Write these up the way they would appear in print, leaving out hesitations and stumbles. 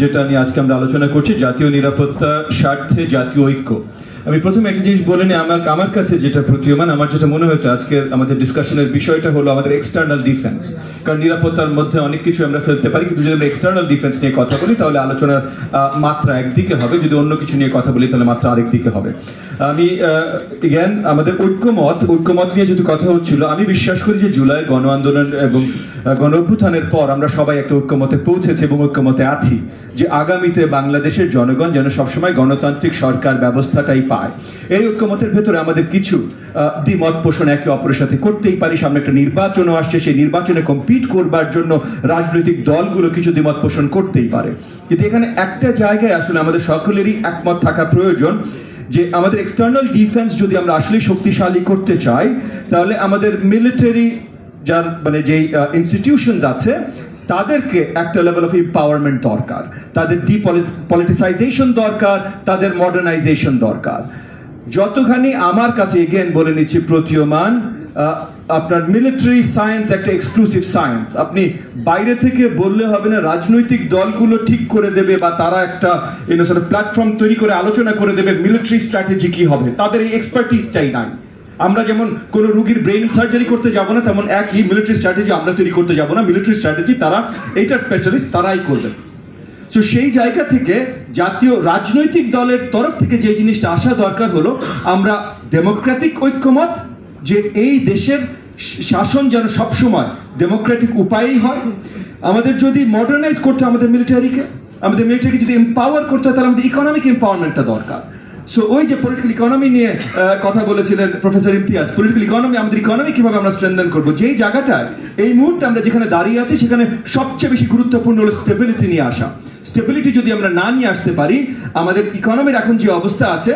যেটা নিয়ে আজকে আমরা আলোচনা করছি, জাতীয় নিরাপত্তা স্বার্থে জাতীয় ঐক্য। আমি প্রথমে একটা জিনিস বলে নিই, আমার কাছে যেটা প্রতীয়মান, আমার যেটা মনে হয়েছে আজকের আমাদের ডিসকাশনের বিষয়টা হলো আমাদের এক্সটার্নাল ডিফেন্স। কারণ নিরাপত্তার মধ্যে অনেক কিছু আমরা ফেলতে পারি, কিন্তু যদি আমরা এক্সটার্নাল ডিফেন্স নিয়ে কথা বলি তাহলে আলোচনার মাত্রা একদিকে হবে, যদি অন্য কিছু নিয়ে কথা বলি তাহলে মাত্রা আরেক দিকে হবে। আমি জ্ঞান আমাদের ঐক্যমত নিয়ে যদি কথা হচ্ছিল, আমি বিশ্বাস করি যে জুলাই গণ আন্দোলন এবং গণ অভ্যুত্থানের পর আমরা সবাই একটা ঐক্যমতে পৌঁছেছি এবং ঐক্যমতে আছি যে আগামীতে বাংলাদেশের জনগণ যেন সবসময় গণতান্ত্রিক সরকার ব্যবস্থাটাই পায়। এই ঐক্যমতের ভেতরে আমাদের কিছু দ্বিমত পোষণ একে অপরের সাথে করতেই পারি। সামনে একটা নির্বাচনও আসছে, সেই নির্বাচনে কম্পিট করবার জন্য রাজনৈতিক দলগুলো কিছু দ্বিমত পোষণ করতেই পারে। কিন্তু এখানে একটা জায়গায় আসলে আমাদের সকলেরই একমত থাকা প্রয়োজন যে আমাদের এক্সটার্নাল ডিফেন্স যদি আমরা আসলে শক্তিশালী করতে চাই, তাহলে আমাদের মিলিটারি যার মানে যেই ইনস্টিটিউশনস আছে তাদেরকে একটা লেভেল অফ এম্পাওয়ারমেন্ট দরকার, তাদের ডিপলিটিসাইজেশন দরকার, তাদের মডার্নাইজেশন দরকার। যতখানি আমার কাছে এগেন বলে নিচ্ছি প্রতীয়মান, আপনার মিলিটারি সায়েন্স একটা এক্সক্লুসিভ সায়েন্স। আপনি বাইরে থেকে বললে হবে না, রাজনৈতিক দলগুলো ঠিক করে দেবে বা তারা একটা প্ল্যাটফর্ম তৈরি করে আলোচনা করে দেবে মিলিটারি স্ট্র্যাটেজি কি হবে, তাদের এই এক্সপার্টিসটাই নাই। আমরা যেমন কোন রোগীর ব্রেন সার্জারি করতে যাব না, তেমন একই মিলিটারি স্ট্র্যাটেজি আমরা তৈরি করতে যাব না। মিলিটারি স্ট্র্যাটেজি তারা এইটার স্পেশালিস্ট, তারাই করবে। তো সেই জায়গা থেকে জাতীয় রাজনৈতিক দলের তরফ থেকে যে জিনিসটা আসা দরকার হলো আমরা ডেমোক্রেটিক ঐক্যমত, যে এই দেশের শাসন যেন সবসময় ডেমোক্রেটিক উপায়েই হয়। আমাদের যদি মডার্নাইজ করতে আমাদের মিলিটারিকে যদি এম্পাওয়ার করতে হয়, তাহলে আমাদের ইকোনমিক এম্পাওয়ারমেন্টটা দরকার। সো ওই যে পলিটিক্যাল ইকোনমি নিয়ে কথা বলেছিলেন প্রফেসর ইমতিয়াজ, পলিটিক্যাল ইকোনমি, আমাদের ইকোনমি কিভাবে আমরা স্ট্রেনথেন করবো, যেই জায়গাটায় এই মুহূর্তে আমরা যেখানে দাঁড়িয়ে আছি সেখানে সবচেয়ে বেশি গুরুত্বপূর্ণ হলো স্টেবিলিটি নিয়ে আসা। স্টেবিলিটি যদি আমরা না নিয়ে আসতে পারি, আমাদের ইকোনমির এখন যে অবস্থা আছে,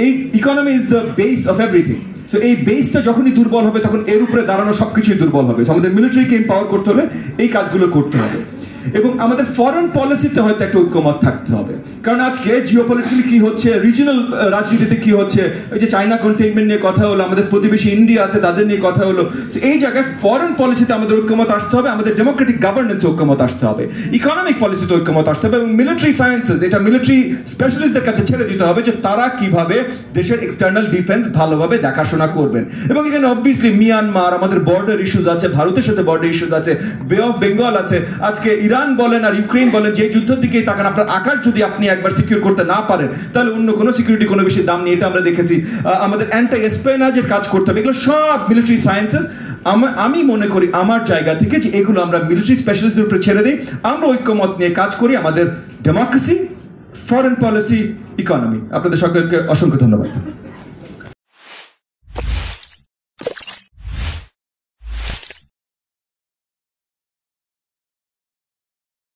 এই economy is the base of everything. So এই বেসটা যখনই দুর্বল হবে, তখন এর উপরে দাঁড়ানো সবকিছুই দুর্বল হবে। আমাদের মিলিটারিকে এম্পাওয়ার করতে হলে এই কাজগুলো করতে হবে। এবং আমাদের ফরেন পলিসিতে হয়তো একটা ঐক্যমত থাকতে হবে, কারণ আজকে জিওপলিটিক্যালি কি হচ্ছে, রিজিওনাল রাজনীতিতে কি হচ্ছে, ওই যে চায়না কন্টেইনমেন্ট নিয়ে কথা হলো, আমাদের প্রতিবেশী ইন্ডিয়া আছে তাদের নিয়ে কথা হলো। এই জায়গায় ফরেন পলিসিতে আমাদের ঐক্যমত আসতে হবে, আমাদের ডেমোক্রেটিক গভর্নেন্সে ঐক্যমত আসতে হবে, ইকোনমিক পলিসিতে ঐক্যমত আসতে হবে, এবং মিলিটারি সায়েন্সেস, এটা মিলিটারি স্পেশালিস্টদের কাছে ছেড়ে দিতে হবে যে তারা কিভাবে দেশের এক্সটার্নাল ডিফেন্স ভালোভাবে দেখাশোনা করবেন। এবং এখানে অবভিয়াসলি মিয়ানমার, আমাদের বর্ডার ইস্যুজ আছে, ভারতের সাথে বর্ডার ইস্যুজ আছে, বে অফ বেঙ্গল আছে, আজকে ইরান বলেন আর ইউক্রেন বলেন, যে যুদ্ধের দিকেই তাকান, আপনার আকাশ যদি আপনি একবার সিকিউর করতে না পারেন, তাহলে অন্য কোনো সিকিউরিটি কোনো বেশি দাম নেই, এটা আমরা দেখেছি। আমাদের অ্যান্টি এসপেনাজের কাজ করতে হবে, এগুলো সব মিলিটারি সায়েন্সেস। আমি মনে করি আমার জায়গা থেকে যে এগুলো আমরা মিলিটারি স্পেশালিস্টদের উপরে ছেড়ে দিই, আমরা ঐক্যমত নিয়ে কাজ করি আমাদের ডেমোক্রেসি, ফরেন পলিসি, ইকোনমি। আপনাদের সকলকে অসংখ্য ধন্যবাদ।